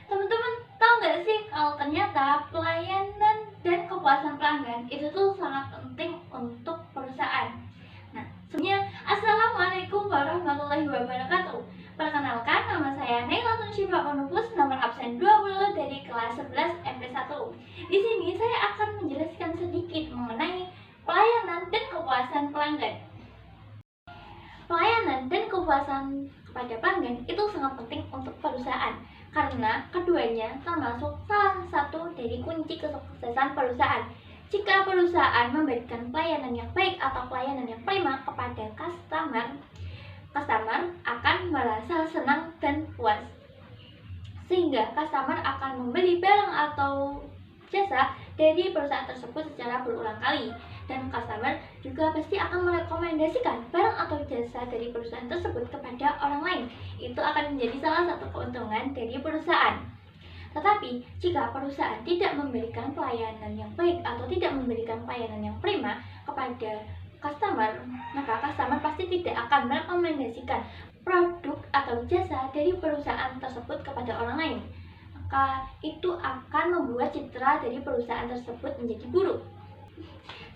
Teman-teman tahu nggak sih kalau ternyata pelayanan dan kepuasan pelanggan itu tuh sangat penting untuk perusahaan. Nah, sebenarnya Assalamualaikum warahmatullahi wabarakatuh. Perkenalkan, nama saya Naila Tunsyifa Onupus, nomor absen 20 dari kelas 11 MP1. Di sini saya akan menjelaskan sedikit mengenai pelayanan dan kepuasan pelanggan. Pelayanan dan kepuasan kepada pelanggan itu sangat penting untuk perusahaan karena keduanya termasuk salah satu dari kunci kesuksesan perusahaan. Jika perusahaan memberikan pelayanan yang baik atau pelayanan yang prima kepada customer akan merasa senang dan puas. Sehingga customer akan membeli barang atau jasa dari perusahaan tersebut secara berulang kali, dan customer juga pasti akan merekomendasikan barang atau jasa dari perusahaan tersebut kepada orang lain. Itu akan menjadi salah satu keuntungan dari perusahaan. Tetapi jika perusahaan tidak memberikan pelayanan yang baik atau tidak memberikan pelayanan yang prima kepada customer, maka customer pasti tidak akan merekomendasikan produk atau jasa dari perusahaan tersebut kepada orang lain. Maka itu akan membuat citra dari perusahaan tersebut menjadi buruk.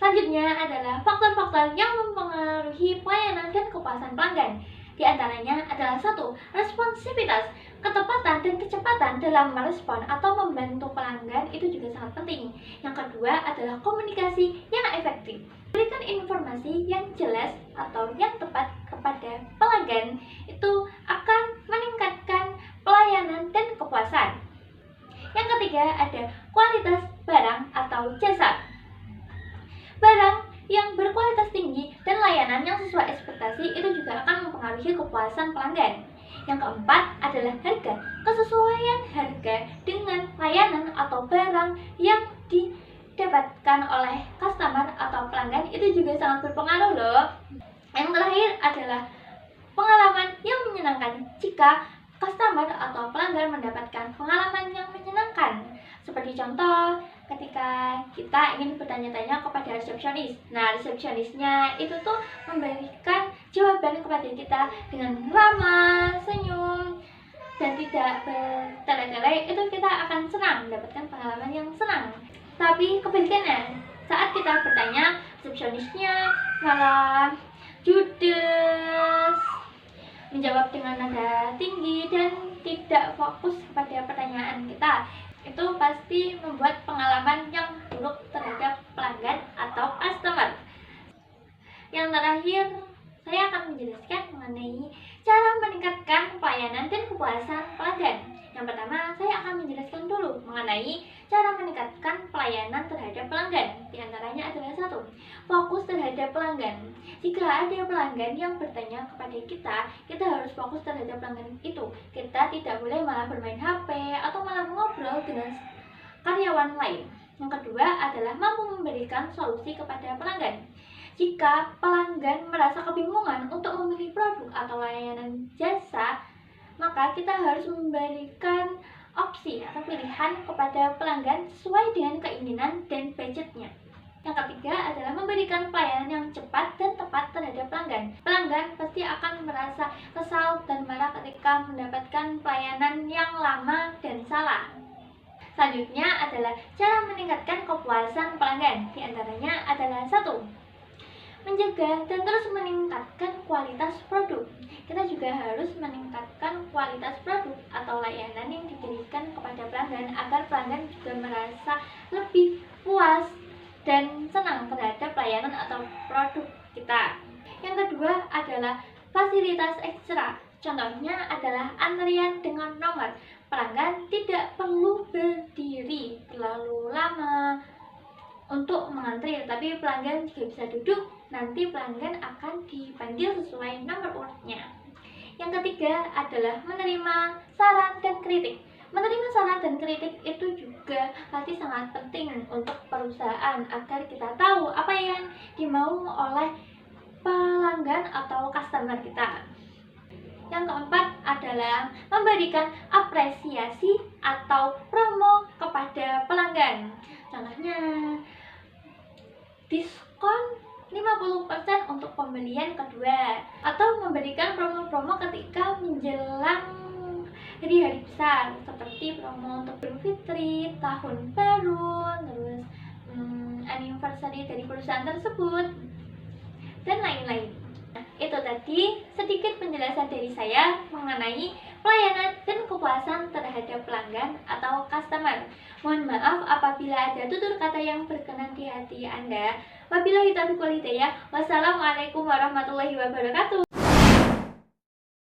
Selanjutnya adalah faktor-faktor yang mempengaruhi pelayanan dan kepuasan pelanggan. Di antaranya adalah 1. Responsivitas. Ketepatan dan kecepatan dalam merespon atau membantu pelanggan itu juga sangat penting. Yang kedua adalah komunikasi yang efektif. Berikan informasi yang jelas atau yang tepat kepada pelanggan itu akan meningkatkan pelayanan dan kepuasan. Yang ketiga ada kualitas barang atau jasa. Barang yang berkualitas tinggi dan layanan yang sesuai ekspektasi itu juga akan mempengaruhi kepuasan pelanggan. Yang keempat adalah harga. Kesesuaian harga dengan layanan atau barang yang didapatkan oleh customer atau pelanggan itu juga sangat berpengaruh loh. Yang terakhir adalah pengalaman yang menyenangkan. Jika customer atau pelanggan mendapatkan pengalaman yang menyenangkan, seperti contoh ketika kita ingin bertanya-tanya kepada resepsionis. Nah, resepsionisnya itu tuh memberikan jawaban kepada kita dengan ramah, senyum, dan tidak bertele-tele, itu kita akan senang, mendapatkan pengalaman yang senang. Tapi kebalikannya, saat kita bertanya, resepsionisnya malah judes, menjawab dengan nada tinggi dan tidak fokus kepada pertanyaan kita, itu pasti membuat pengalaman yang buruk terhadap pelanggan atau customer. Yang terakhir, saya akan menjelaskan mengenai cara meningkatkan pelayanan dan kepuasan pelanggan. Yang pertama, saya akan menjelaskan dulu mengenai cara meningkatkan pelayanan terhadap pelanggan. Di antaranya adalah 1. Fokus terhadap pelanggan. Jika ada pelanggan yang bertanya kepada kita harus fokus terhadap pelanggan itu. Kita tidak boleh malah bermain HP atau malah ngobrol dengan karyawan lain. Yang kedua adalah mampu memberikan solusi kepada pelanggan. Jika pelanggan merasa kebingungan untuk memilih produk atau layanan jasa, maka kita harus memberikan opsi atau pilihan kepada pelanggan sesuai dengan keinginan dan budgetnya. Yang ketiga adalah memberikan pelayanan yang cepat dan tepat terhadap pelanggan. Pelanggan pasti akan merasa kesal dan marah ketika mendapatkan pelayanan yang lama dan salah. Selanjutnya adalah cara meningkatkan kepuasan pelanggan. Di antaranya adalah 1. Menjaga dan terus meningkatkan kualitas produk. Kita juga harus meningkatkan kualitas produk atau layanan yang diberikan kepada pelanggan agar pelanggan juga merasa lebih puas dan senang terhadap layanan atau produk kita. Yang kedua adalah fasilitas ekstra. Contohnya adalah antrian dengan nomor. Pelanggan tidak perlu berdiri terlalu lama untuk mengantri, tapi pelanggan juga bisa duduk. Nanti pelanggan akan dipanggil sesuai nomor urutnya. Yang ketiga adalah menerima saran dan kritik. Menerima saran dan kritik itu juga pasti sangat penting untuk perusahaan agar kita tahu apa yang dimau oleh pelanggan atau customer kita. Yang keempat adalah memberikan apresiasi atau promo kepada pelanggan. Contohnya diskon 50% untuk pembelian kedua, atau memberikan promo promo ketika menjelang hari-hari besar seperti promo untuk Idul Fitri, tahun baru, terus anniversary dari perusahaan tersebut dan lain-lain. Nah, itu tadi sedikit penjelasan dari saya mengenai pelayanan dan kepuasan terhadap pelanggan atau customer. Mohon maaf apabila ada tutur kata yang berkenan di hati Anda. Wabillahi taufiq wal hidayah. Wassalamualaikum warahmatullahi wabarakatuh.